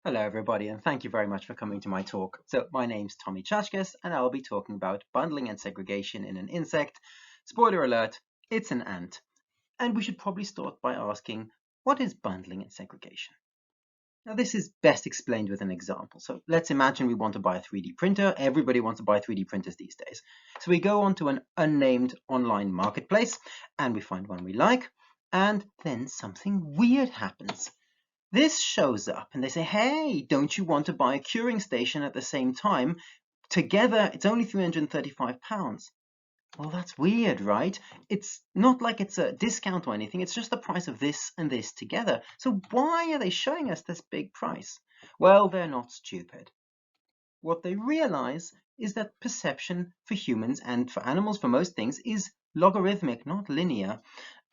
Hello everybody, and thank you very much for coming to my talk. So my name's Tommy Chashkes and I'll be talking about bundling and segregation in an insect. Spoiler alert, it's an ant. And we should probably start by asking, what is bundling and segregation? Now this is best explained with an example. So let's imagine we want to buy a 3D printer. Everybody wants to buy 3D printers these days. So we go onto an unnamed online marketplace and we find one we like, and then something weird happens. This shows up and they say, hey, don't you want to buy a curing station at the same time? Together, it's only £335. Well, that's weird, right? It's not like it's a discount or anything. It's just the price of this and this together. So why are they showing us this big price? Well, they're not stupid. What they realize is that perception for humans and for animals, for most things, is logarithmic, not linear.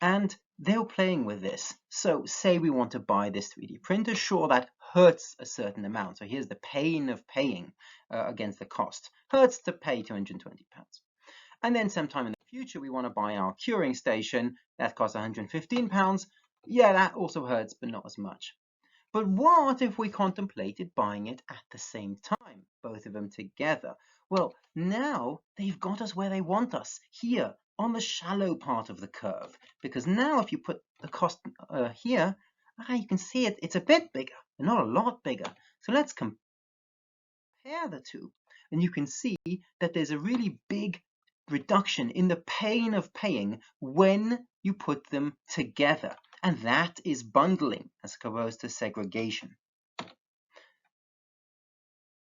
And they're playing with this. So say we want to buy this 3D printer, sure, that hurts a certain amount. So here's the pain of paying against the cost. Hurts to pay £220. And then sometime in the future, we want to buy our curing station. That costs £115. Yeah, that also hurts, but not as much. But what if we contemplated buying it at the same time, both of them together? Well, now they've got us where they want us, here on the shallow part of the curve. Because now if you put the cost here, you can see it's a bit bigger, but not a lot bigger. So let's compare the two. And you can see that there's a really big reduction in the pain of paying when you put them together. And that is bundling as opposed to segregation.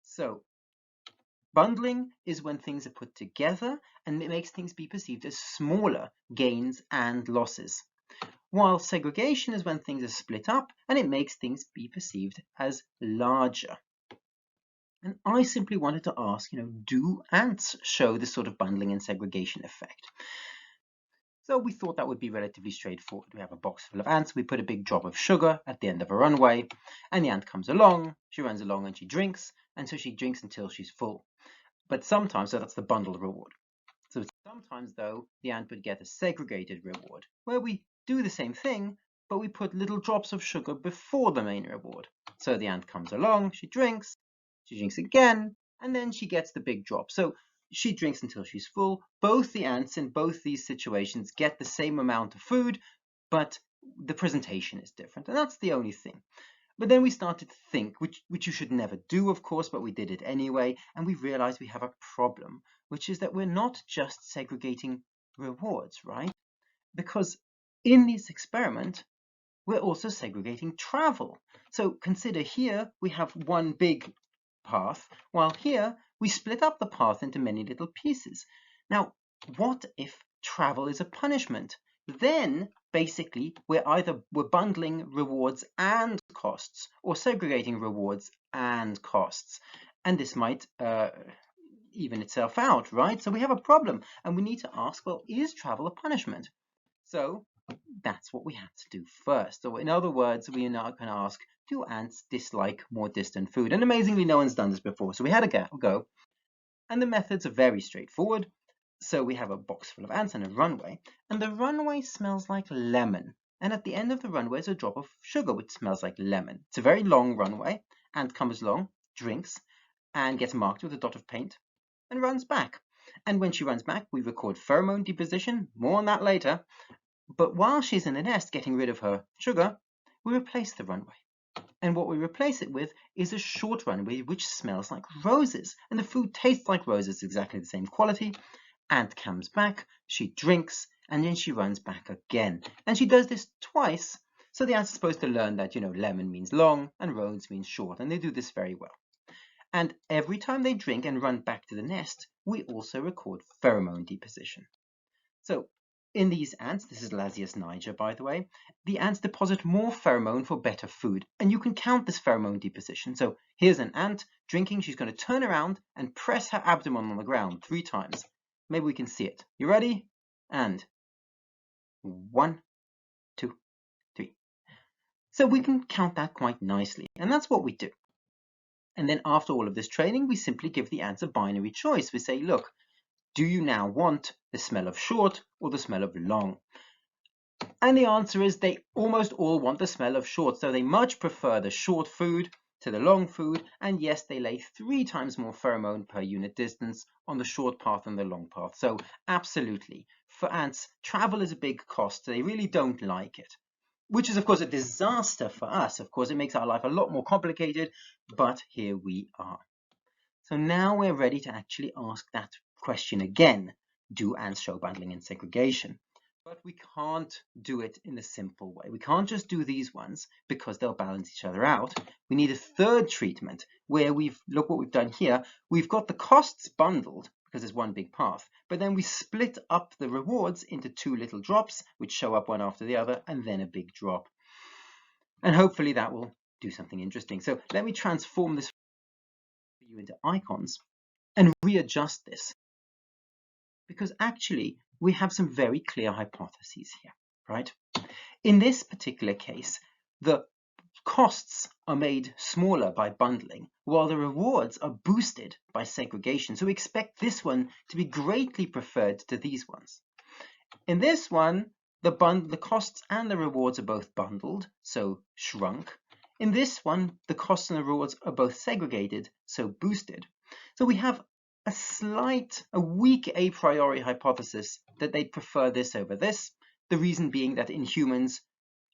So bundling is when things are put together and it makes things be perceived as smaller gains and losses. While segregation is when things are split up and it makes things be perceived as larger. And I simply wanted to ask, do ants show this sort of bundling and segregation effect? So we thought that would be relatively straightforward. We have a box full of ants, we put a big drop of sugar at the end of a runway, and the ant comes along, she runs along and she drinks, and so she drinks until she's full. But sometimes, so that's the bundled reward. So sometimes though, the ant would get a segregated reward, where we do the same thing, but we put little drops of sugar before the main reward. So the ant comes along, she drinks again, and then she gets the big drop. So she drinks until she's full. Both the ants in both these situations get the same amount of food, but the presentation is different. And that's the only thing. But then we started to think, which you should never do, of course, but we did it anyway. And we realized we have a problem, which is that we're not just segregating rewards, right? Because in this experiment, we're also segregating travel. So consider here, we have one big path, while here we split up the path into many little pieces. Now, what if travel is a punishment? Then basically we're bundling rewards and costs, or segregating rewards and costs, and this might even itself out, right? So we have a problem, and we need to ask, well, is travel a punishment? So that's what we had to do first. So in other words, we are now going to ask, do ants dislike more distant food? And amazingly, no one's done this before. So we had a go. And the methods are very straightforward. So we have a box full of ants and a runway. And the runway smells like lemon. And at the end of the runway is a drop of sugar, which smells like lemon. It's a very long runway. Ant comes along, drinks, and gets marked with a dot of paint, and runs back. And when she runs back, we record pheromone deposition. More on that later. But while she's in the nest getting rid of her sugar, we replace the runway. And what we replace it with is a short runway which smells like roses. And the food tastes like roses, exactly the same quality. Ant comes back, she drinks, and then she runs back again. And she does this twice. So the ant's supposed to learn that, lemon means long and rose means short. And they do this very well. And every time they drink and run back to the nest, we also record pheromone deposition. So in these ants, this is Lasius niger, by the way, the ants deposit more pheromone for better food. And you can count this pheromone deposition. So here's an ant drinking. She's going to turn around and press her abdomen on the ground 3 times. Maybe we can see it. You ready? And 1, 2, 3. So we can count that quite nicely. And that's what we do. And then after all of this training, we simply give the ants a binary choice. We say, look, do you now want the smell of short or the smell of long? And the answer is they almost all want the smell of short. So they much prefer the short food to the long food, and yes, they lay 3 times more pheromone per unit distance on the short path than the long path. So absolutely, for ants, travel is a big cost. They really don't like it, which is of course a disaster for us. Of course, it makes our life a lot more complicated, but here we are. So now we're ready to actually ask that question again. Do ants show bundling and segregation? But we can't do it in a simple way. We can't just do these ones because they'll balance each other out. We need a third treatment where look what we've done here. We've got the costs bundled because it's one big path, but then we split up the rewards into 2 little drops, which show up one after the other, and then a big drop. And hopefully that will do something interesting. So let me transform this for you into icons and readjust this, because actually we have some very clear hypotheses here, right? In this particular case, the costs are made smaller by bundling, while the rewards are boosted by segregation. So we expect this one to be greatly preferred to these ones. In this one, the costs and the rewards are both bundled, so shrunk. In this one, the costs and the rewards are both segregated, so boosted. So we have a weak a priori hypothesis that they'd prefer this over this. The reason being that in humans,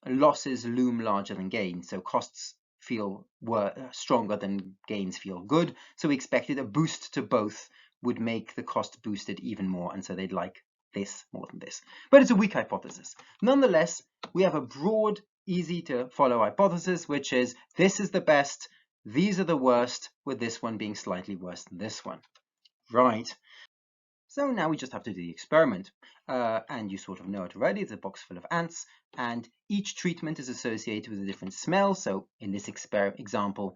losses loom larger than gains, so costs feel stronger than gains feel good. So we expected a boost to both would make the cost boosted even more, and so they'd like this more than this. But it's a weak hypothesis. Nonetheless, we have a broad, easy to follow hypothesis, which is this is the best, these are the worst, with this one being slightly worse than this one. Right. So now we just have to do the experiment. And you sort of know it already. It's a box full of ants, and each treatment is associated with a different smell. So in this example,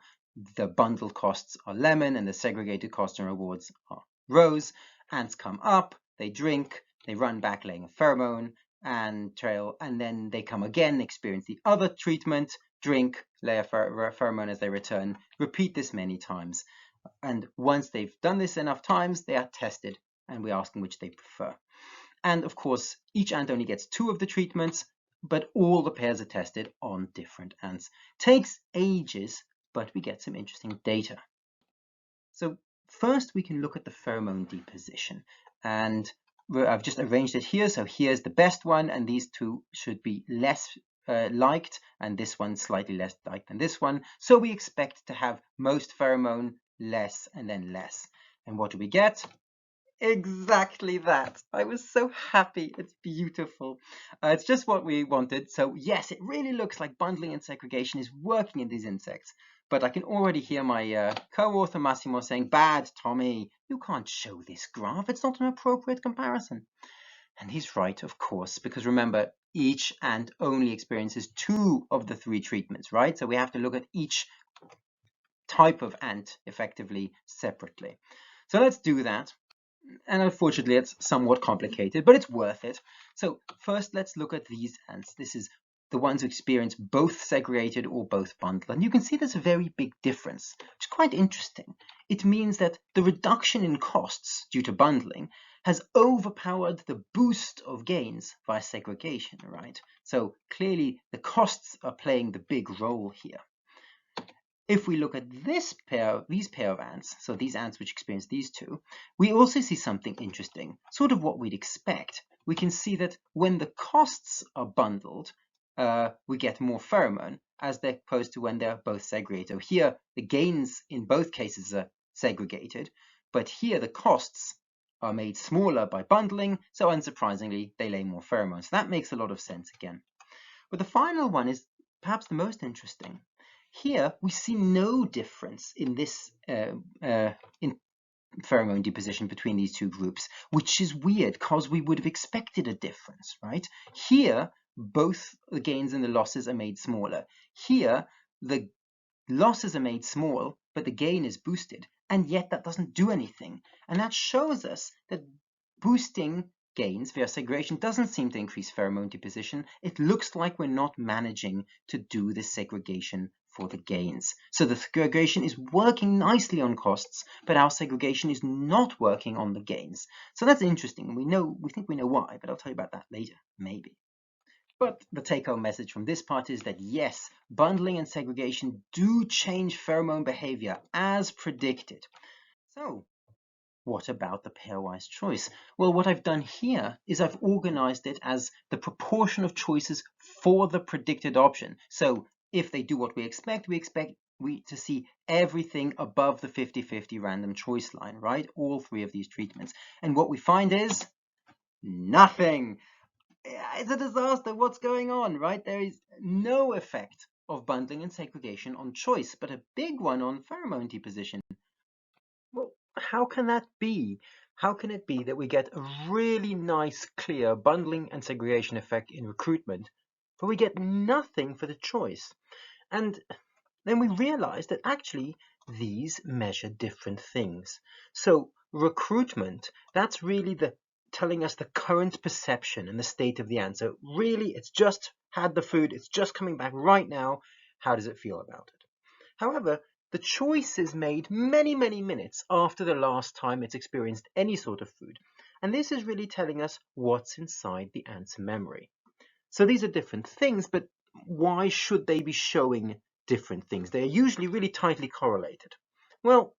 the bundled costs are lemon and the segregated costs and rewards are rose. Ants come up, they drink, they run back laying a pheromone and trail, and then they come again, experience the other treatment, drink, lay a pheromone as they return, repeat this many times. And once they've done this enough times, they are tested, and we ask them which they prefer. And of course, each ant only gets 2 of the treatments, but all the pairs are tested on different ants. Takes ages, but we get some interesting data. So first we can look at the pheromone deposition, and I've just arranged it here. So here's the best one, and these 2 should be less liked, and this one slightly less liked than this one. So we expect to have most pheromone, less, and then less. And what do we get? Exactly that. I was so happy. It's beautiful. It's just what we wanted. So yes, it really looks like bundling and segregation is working in these insects. But I can already hear my co-author Massimo saying, "Bad, Tommy, you can't show this graph. It's not an appropriate comparison." And he's right, of course, because remember, each ant only experiences 2 of the 3 treatments, right? So we have to look at each type of ant effectively separately. So let's do that. And unfortunately, it's somewhat complicated, but it's worth it. So first, let's look at these ants. This is the ones who experience both segregated or both bundled. And you can see there's a very big difference, which is quite interesting. It means that the reduction in costs due to bundling has overpowered the boost of gains via segregation, right? So clearly, the costs are playing the big role here. If we look at these pair of ants, so these ants which experience these 2, we also see something interesting, sort of what we'd expect. We can see that when the costs are bundled, we get more pheromone, as opposed to when they're both segregated. So here, the gains in both cases are segregated, but here the costs are made smaller by bundling, so unsurprisingly, they lay more pheromones. So that makes a lot of sense again. But the final one is perhaps the most interesting. Here, we see no difference in this in pheromone deposition between these 2 groups, which is weird because we would have expected a difference, right? Here, both the gains and the losses are made smaller. Here, the losses are made small, but the gain is boosted, and yet that doesn't do anything. And that shows us that boosting gains via segregation doesn't seem to increase pheromone deposition. It looks like we're not managing to do this segregation for the gains. So the segregation is working nicely on costs, but our segregation is not working on the gains. So that's interesting. We think we know why, but I'll tell you about that later, maybe. But the take-home message from this part is that yes, bundling and segregation do change pheromone behavior as predicted. So, what about the pairwise choice? Well, what I've done here is I've organized it as the proportion of choices for the predicted option. So if they do what we expect to see everything above the 50-50 random choice line, right? All three of these treatments. And what we find is nothing. It's a disaster. What's going on, right? There is no effect of bundling and segregation on choice, but a big one on pheromone deposition. Well, how can that be? How can it be that we get a really nice, clear bundling and segregation effect in recruitment, but we get nothing for the choice? And then we realize that actually these measure different things. So recruitment, that's really telling us the current perception and the state of the answer. Really, it's just had the food, it's just coming back right now. How does it feel about it? However, the choice is made many, many minutes after the last time it's experienced any sort of food. And this is really telling us what's inside the answer memory. So these are different things, but why should they be showing different things? They're usually really tightly correlated. Well,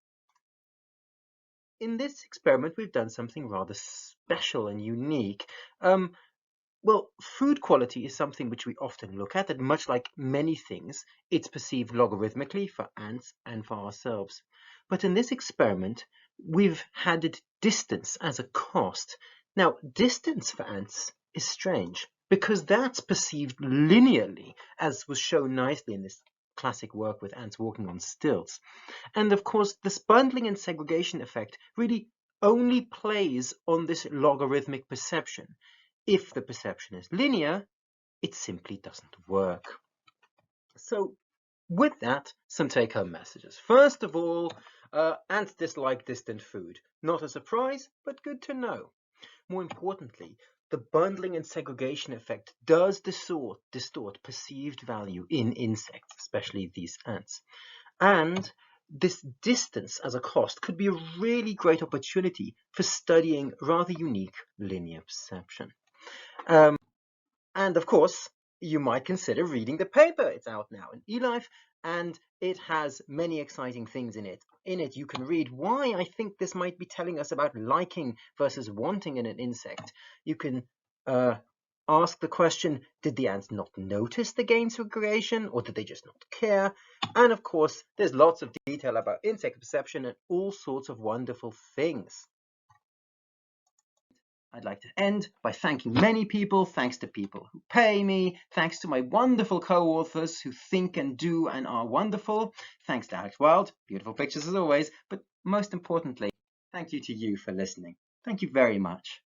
in this experiment, we've done something rather special and unique. Well, food quality is something which we often look at, and much like many things, it's perceived logarithmically for ants and for ourselves. But in this experiment, we've added distance as a cost. Now, distance for ants is strange because that's perceived linearly, as was shown nicely in this classic work with ants walking on stilts. And of course, this bundling and segregation effect really only plays on this logarithmic perception. If the perception is linear, it simply doesn't work. So with that, some take-home messages. First of all, ants dislike distant food. Not a surprise, but good to know. More importantly, the bundling and segregation effect does distort perceived value in insects, especially these ants. And this distance as a cost could be a really great opportunity for studying rather unique linear perception. And of course, you might consider reading the paper. It's out now in eLife, and it has many exciting things in it. In it, you can read why I think this might be telling us about liking versus wanting in an insect. You can ask the question, did the ants not notice the gain segregation, or did they just not care? And of course, there's lots of detail about insect perception and all sorts of wonderful things. I'd like to end by thanking many people, thanks to people who pay me, thanks to my wonderful co-authors who think and do and are wonderful, thanks to Alex Wild, beautiful pictures as always, but most importantly, thank you to you for listening. Thank you very much.